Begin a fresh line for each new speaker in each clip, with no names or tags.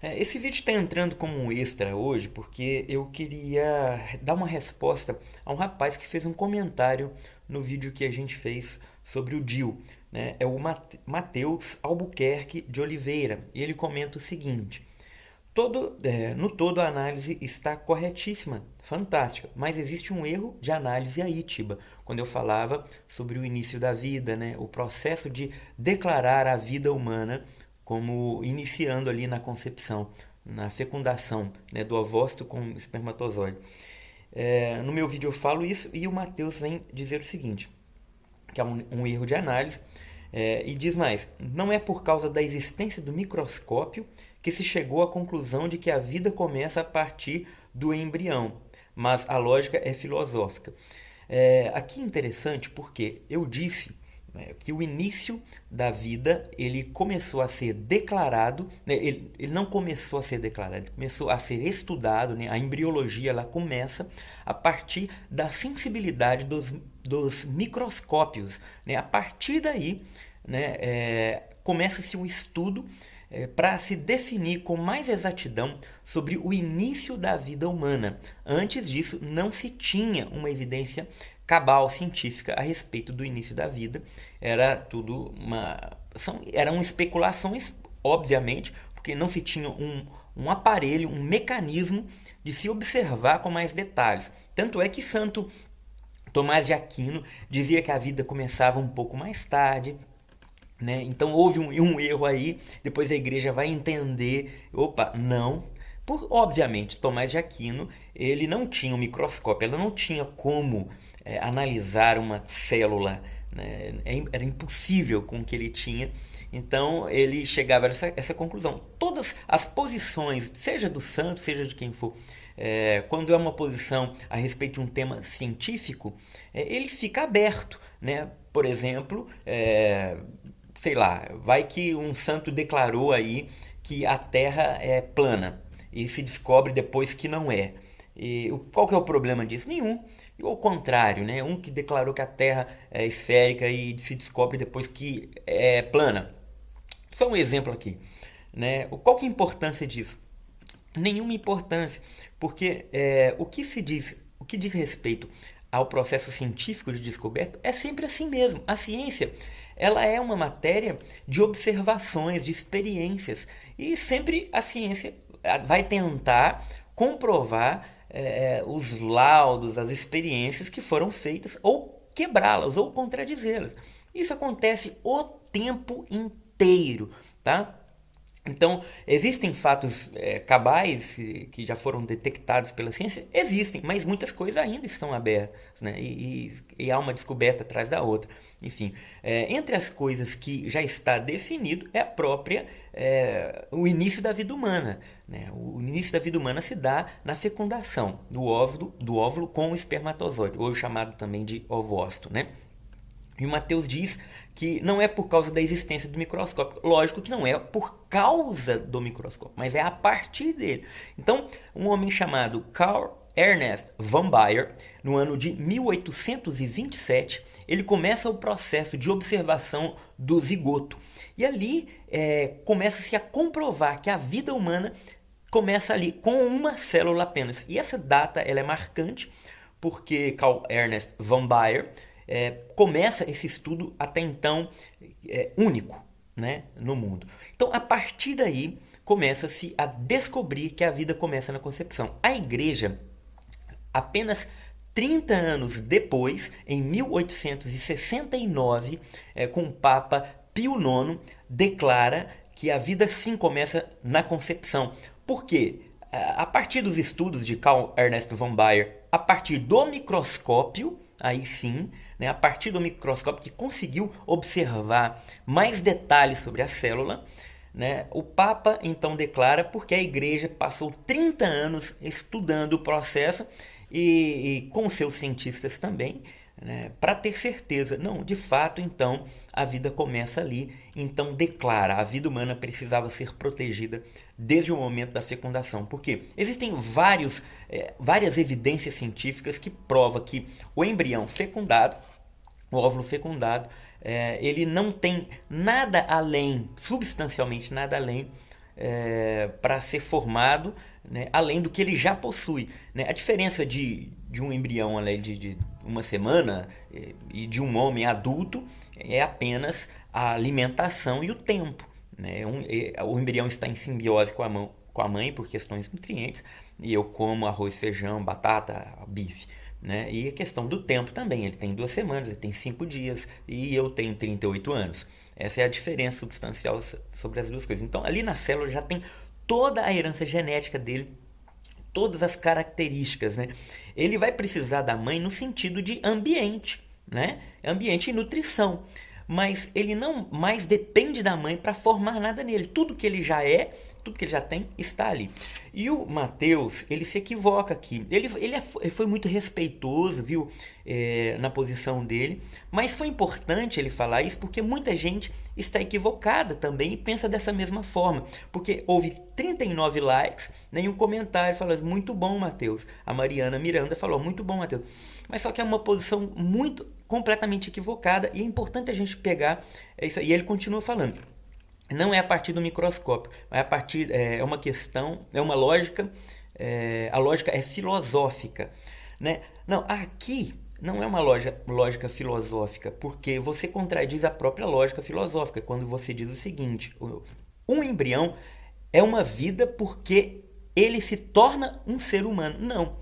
Esse vídeo está entrando como um extra hoje porque eu queria dar uma resposta a um rapaz que fez um comentário no vídeo que a gente fez sobre o DIU, né? É o Matheus Albuquerque de Oliveira, e ele comenta o seguinte: no todo a análise está corretíssima, fantástica, mas existe um erro de análise aí, Tiba, quando eu falava sobre o início da vida, né? O processo de declarar a vida humana como iniciando ali na concepção, na fecundação, né, do ovócito com o espermatozoide. No meu vídeo eu falo isso e o Matheus vem dizer o seguinte, que é um erro de análise, e diz mais: não é por causa da existência do microscópio que se chegou à conclusão de que a vida começa a partir do embrião, mas a lógica é filosófica. Aqui é interessante porque eu disse, que o início da vida ele começou a ser declarado, né, ele não começou a ser declarado, ele começou a ser estudado, né, a embriologia ela começa a partir da sensibilidade dos microscópios, né, a partir daí, né, começa-se o estudo para se definir com mais exatidão sobre o início da vida humana. Antes disso, não se tinha uma evidência cabal científica a respeito do início da vida. Era tudo eram especulações, obviamente, porque não se tinha um aparelho, um mecanismo de se observar com mais detalhes. Tanto é que Santo Tomás de Aquino dizia que a vida começava um pouco mais tarde, né? Então houve um erro aí, depois a igreja vai entender, opa, não. Obviamente, Tomás de Aquino, ele não tinha um microscópio, ela não tinha como analisar uma célula, né? Era impossível com o que ele tinha. Então ele chegava a essa conclusão. Todas as posições, seja do santo, seja de quem for, quando é uma posição a respeito de um tema científico, ele fica aberto, né? Por exemplo, sei lá, vai que um santo declarou aí que a Terra é plana e se descobre depois que não é. E qual que é o problema disso? Nenhum. E ao contrário, né? Um que declarou que a Terra é esférica e se descobre depois que é plana. Só um exemplo aqui, né? Qual que é a importância disso? Nenhuma importância, porque o que diz respeito ao processo científico de descoberta é sempre assim mesmo. A ciência, ela é uma matéria de observações, de experiências, e sempre a ciência vai tentar comprovar os laudos, as experiências que foram feitas, ou quebrá-las, ou contradizê-las. Isso acontece o tempo inteiro, tá? Então, existem fatos cabais que já foram detectados pela ciência? Existem, mas muitas coisas ainda estão abertas, né? E há uma descoberta atrás da outra. Enfim, entre as coisas que já está definido é a própria, o início da vida humana, né? O início da vida humana se dá na fecundação do óvulo com o espermatozoide, ou chamado também de ovócito, né? E o Mateus diz que não é por causa da existência do microscópio. Lógico que não é por causa do microscópio, mas é a partir dele. Então, um homem chamado Carl Ernest von Baer, no ano de 1827, ele começa o processo de observação do zigoto. E ali começa-se a comprovar que a vida humana começa ali com uma célula apenas. E essa data ela é marcante porque Carl Ernest von Baer começa esse estudo até então único, né, no mundo. Então, a partir daí, começa-se a descobrir que a vida começa na concepção. A igreja, apenas 30 anos depois, em 1869, com o Papa Pio IX, declara que a vida sim começa na concepção. Por quê? A partir dos estudos de Carl Ernest von Baer, a partir do microscópio, aí sim, né, a partir do microscópio que conseguiu observar mais detalhes sobre a célula, né, o Papa então declara porque a igreja passou 30 anos estudando o processo e com seus cientistas também, né, para ter certeza, não, de fato, então a vida começa ali, então declara, a vida humana precisava ser protegida desde o momento da fecundação, porque existem várias evidências científicas que provam que o embrião fecundado, o óvulo fecundado, ele não tem nada além, substancialmente nada além para ser formado, né, além do que ele já possui, né? A diferença de um embrião ali, de uma semana e de um homem adulto é apenas a alimentação e o tempo, né? O embrião está em simbiose com a mãe por questões nutrientes, e eu como arroz, feijão, batata, bife. Né? E a questão do tempo também, ele tem 2 semanas, ele tem 5 dias e eu tenho 38 anos. Essa é a diferença substancial sobre as duas coisas. Então, ali na célula já tem toda a herança genética dele, todas as características, né? Ele vai precisar da mãe no sentido de ambiente, né? Ambiente e nutrição. Mas ele não mais depende da mãe para formar nada nele. Tudo que ele já é, tudo que ele já tem, está ali. E o Mateus, ele se equivoca aqui. Ele foi muito respeitoso, viu, na posição dele. Mas foi importante ele falar isso porque muita gente está equivocada também e pensa dessa mesma forma. Porque houve 39 likes, né, e um comentário falando, muito bom, Mateus. A Mariana Miranda falou, muito bom, Mateus. Mas só que é uma posição completamente equivocada e é importante a gente pegar isso. E ele continua falando. Não é a partir do microscópio, é a partir é uma questão, é uma lógica, a lógica é filosófica, né? Não, aqui não é uma lógica filosófica, porque você contradiz a própria lógica filosófica quando você diz o seguinte: um embrião é uma vida porque ele se torna um ser humano. Não.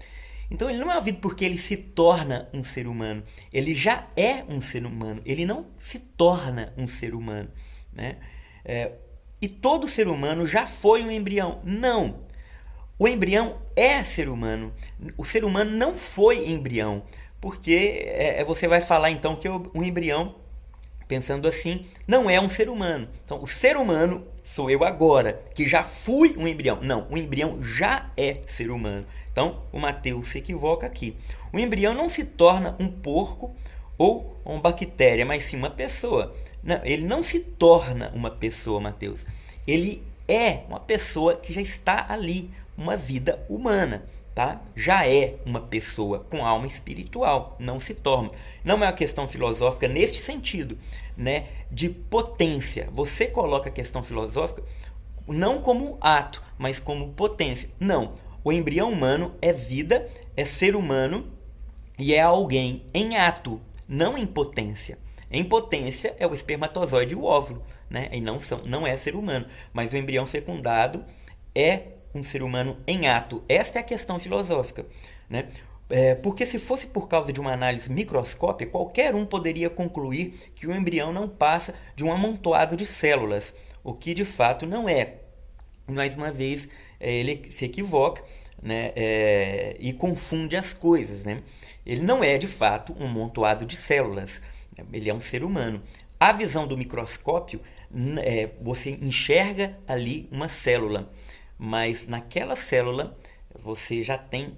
Então ele não é uma vida porque ele se torna um ser humano. Ele já é um ser humano. Ele não se torna um ser humano, né? E todo ser humano já foi um embrião. Não. O embrião é ser humano. O ser humano não foi embrião. Porque você vai falar então que um embrião, pensando assim, não é um ser humano. Então o ser humano sou eu agora, que já fui um embrião. Não, o embrião já é ser humano. Então o Mateus se equivoca aqui. O embrião não se torna um porco ou uma bactéria, mas sim uma pessoa. Não, ele não se torna uma pessoa, Mateus. Ele é uma pessoa que já está ali, uma vida humana, tá? Já é uma pessoa com alma espiritual, não se torna. Não é uma questão filosófica neste sentido, né? De potência. Você coloca a questão filosófica não como ato, mas como potência. Não. O embrião humano é vida, é ser humano e é alguém em ato, não em potência. Em potência é o espermatozoide e o óvulo, né? E não é ser humano. Mas o embrião fecundado é um ser humano em ato. Esta é a questão filosófica, né? Porque se fosse por causa de uma análise microscópica, qualquer um poderia concluir que o embrião não passa de um amontoado de células, o que de fato não é. Mais uma vez, ele se equivoca, né? E confunde as coisas, né? Ele não é de fato um amontoado de células. Ele é um ser humano. A visão do microscópio, você enxerga ali uma célula, mas naquela célula você já tem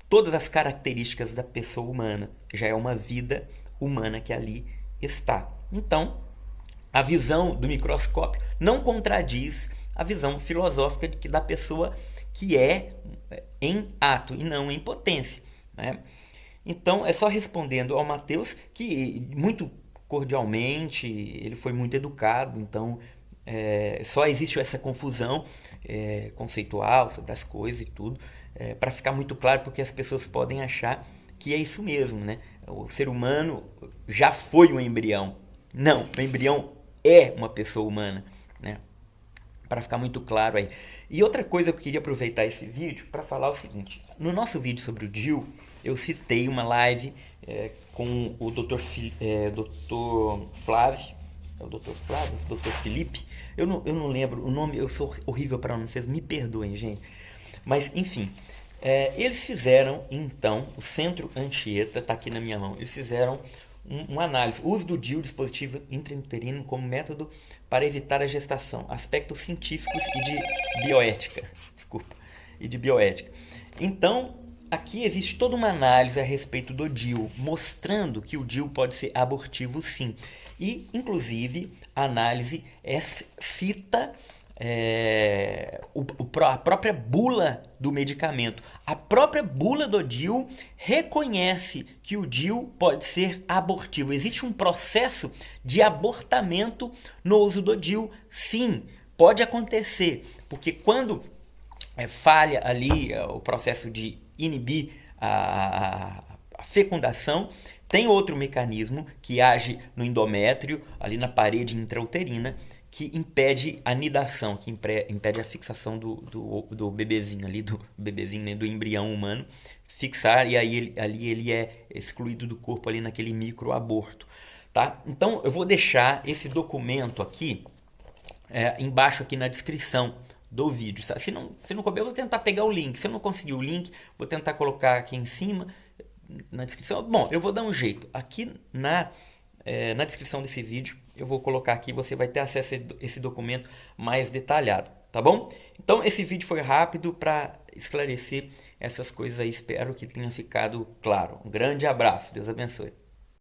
todas as características da pessoa humana. Já é uma vida humana que ali está. Então, a visão do microscópio não contradiz a visão filosófica da pessoa que é em ato e não em potência, né? Então, é só respondendo ao Mateus que, muito cordialmente, ele foi muito educado, então só existe essa confusão conceitual sobre as coisas e tudo, para ficar muito claro, porque as pessoas podem achar que é isso mesmo, né? O ser humano já foi um embrião. Não, o embrião é uma pessoa humana, né? Para ficar muito claro aí. E outra coisa que eu queria aproveitar esse vídeo para falar o seguinte: no nosso vídeo sobre o DIU, eu citei uma live com o Dr. Flávio, o Dr. Flávio, o Dr. Felipe, eu não lembro o nome, eu sou horrível para não, vocês me perdoem, gente. Mas, enfim, eles fizeram, então, o Centro Anchieta, está aqui na minha mão, eles fizeram uma análise, uso do DIU, dispositivo intrauterino, como método para evitar a gestação, aspectos científicos e de bioética. Desculpa, e de bioética. Então, aqui existe toda uma análise a respeito do DIU, mostrando que o DIU pode ser abortivo sim. E, inclusive, a análise cita a própria bula do medicamento. A própria bula do DIU reconhece que o DIU pode ser abortivo. Existe um processo de abortamento no uso do DIU, sim, Pode acontecer, porque quando falha ali o processo de inibir a fecundação, tem outro mecanismo que age no endométrio, ali na parede intrauterina, que impede a nidação, que impede a fixação do bebezinho ali, do bebezinho, né, do embrião humano, fixar, e aí ali ele é excluído do corpo ali naquele microaborto, tá? Então eu vou deixar esse documento aqui embaixo aqui na descrição do vídeo. Se não couber, eu vou tentar pegar o link. Se eu não conseguir o link, vou tentar colocar aqui em cima na descrição. Bom, eu vou dar um jeito. Aqui na descrição desse vídeo, eu vou colocar aqui, você vai ter acesso a esse documento mais detalhado, tá bom? Então, esse vídeo foi rápido para esclarecer essas coisas aí. Espero que tenha ficado claro. Um grande abraço. Deus abençoe.